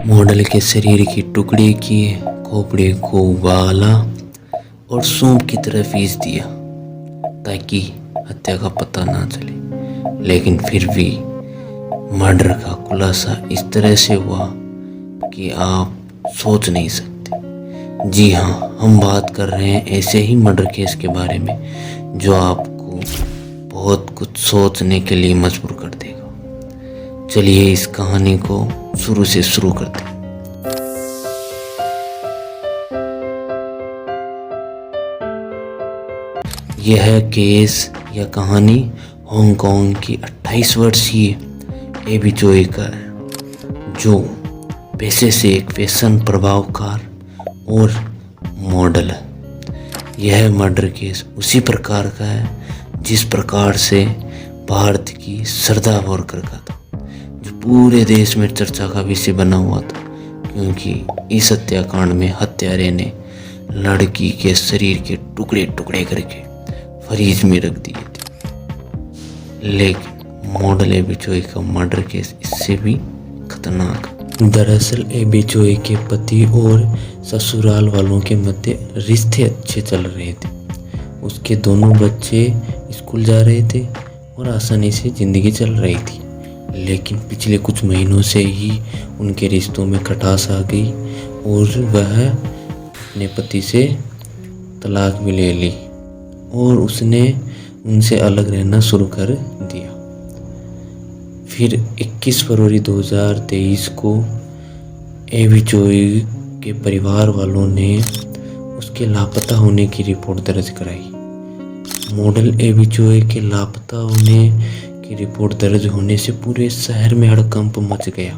Model के शरीर की टुकड़े किए, खोपड़े को उबाला और सूप की तरह पीस दिया ताकि हत्या का पता ना चले। लेकिन फिर भी मर्डर का खुलासा इस तरह से हुआ कि आप सोच नहीं सकते। जी हाँ, हम बात कर रहे हैं ऐसे ही मर्डर केस के बारे में जो आपको बहुत कुछ सोचने के लिए मजबूर कर देगा। चलिए इस कहानी को शुरू से शुरू करते हैं। यह केस या कहानी हांगकांग की 28 वर्षीय एबी चोई का है, जो पेशे से एक फैशन प्रभावकार और मॉडल है। यह मर्डर केस उसी प्रकार का है जिस प्रकार से भारत की श्रद्धा बोरकर का था, जो पूरे देश में चर्चा का विषय बना हुआ था, क्योंकि इस हत्याकांड में हत्यारे ने लड़की के शरीर के टुकड़े टुकड़े करके फ्रीज में रख दिए थे। लेकिन मॉडल एबी चोई का मर्डर केस इससे भी खतरनाक। दरअसल एबी चोई के पति और ससुराल वालों के मध्य रिश्ते अच्छे चल रहे थे। उसके दोनों बच्चे स्कूल जा रहे थे और आसानी से जिंदगी चल रही थी। लेकिन पिछले कुछ महीनों से ही उनके रिश्तों में खटास आ गई और वह अपने पति से तलाक भी ले ली और उसने उनसे अलग रहना शुरू कर दिया। फिर 21 फरवरी 2023 को एबी चोई के परिवार वालों ने उसके लापता होने की रिपोर्ट दर्ज कराई। मॉडल एबी चोई के लापता होने की रिपोर्ट दर्ज होने से पूरे शहर में हड़कंप मच गया।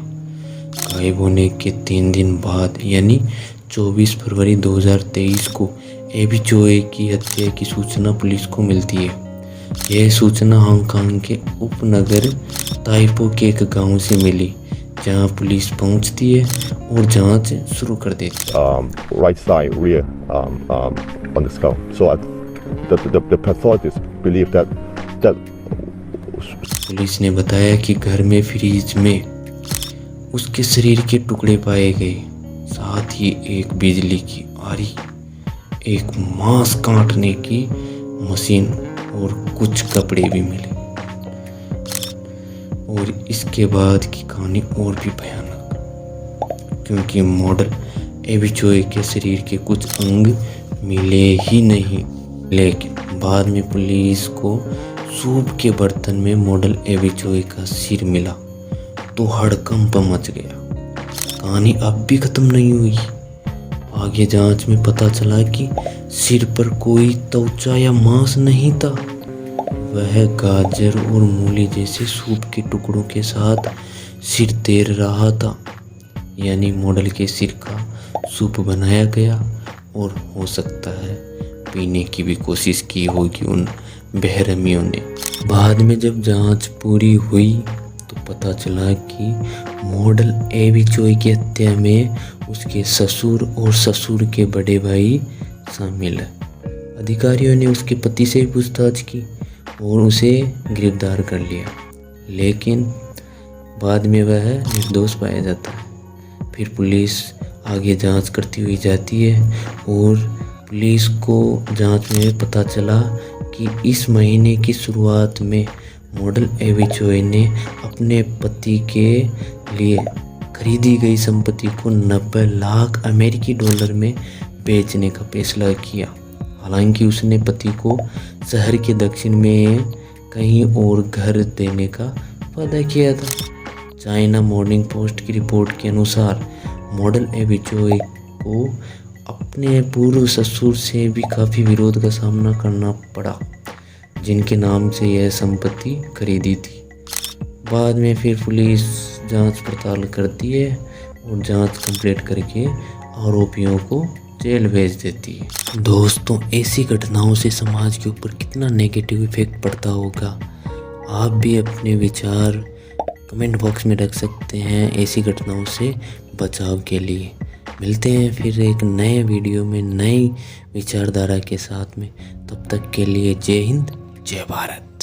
गायब होने के 3 दिन बाद यानी 24 फरवरी 2023 को एबी चोई की हत्या की सूचना पुलिस को मिलती है। यह सूचना हांगकांग के उपनगर ताइपो के एक गांव से मिली, जहां पुलिस पहुंचती है और जांच शुरू कर देती है। Right side rear on the skull. So the pathologists believe that police ने बताया कि घर में फ्रीज में उसके शरीर के टुकड़े पाए गए, साथ ही एक बिजली की आरी, एक मांस काटने की मशीन और कुछ कपड़े भी मिले। और इसके बाद की कहानी और भी भयानक, क्योंकि मॉडल एबी चोई के शरीर के कुछ अंग मिले ही नहीं। लेकिन बाद में पुलिस को सूप के बर्तन में मॉडल एबी चोई का सिर मिला तो हड़कंप मच गया। कहानी अब भी खत्म नहीं हुई। आगे जांच में पता चला कि सिर पर कोई त्वचा या मांस नहीं था। वह गाजर और मूली जैसे सूप के टुकड़ों के साथ सिर तैर रहा था। यानी मॉडल के सिर का सूप बनाया गया और हो सकता है पीने की भी कोशिश की होगी उन बेरहमियों ने। बाद में जब जांच पूरी हुई तो पता चला कि मॉडल एबी चोई की हत्या में उसके ससुर और ससुर के बड़े भाई शामिल है। अधिकारियों ने उसके पति से पूछताछ की और उसे गिरफ्तार कर लिया, लेकिन बाद में वह निर्दोष पाया जाता है। फिर पुलिस आगे जांच करती हुई जाती है और पुलिस को जांच में पता चला कि इस महीने की शुरुआत में मॉडल एबी चोई ने अपने पति के लिए खरीदी गई संपत्ति को 90 लाख अमेरिकी डॉलर में बेचने का फैसला किया। हालांकि उसने पति को शहर के दक्षिण में कहीं और घर देने का वादा किया था। चाइना मॉर्निंग पोस्ट की रिपोर्ट के अनुसार मॉडल एबी चोई को अपने पूर्व ससुर से भी काफ़ी विरोध का सामना करना पड़ा, जिनके नाम से यह संपत्ति खरीदी थी। बाद में फिर पुलिस जांच पड़ताल करती है और जांच कंप्लीट करके आरोपियों को जेल भेज देती है। दोस्तों, ऐसी घटनाओं से समाज के ऊपर कितना नेगेटिव इफेक्ट पड़ता होगा, आप भी अपने विचार कमेंट बॉक्स में रख सकते हैं ऐसी घटनाओं से बचाव के लिए। मिलते हैं फिर एक नए वीडियो में नई विचारधारा के साथ में। तब तक के लिए जय हिंद, जय भारत।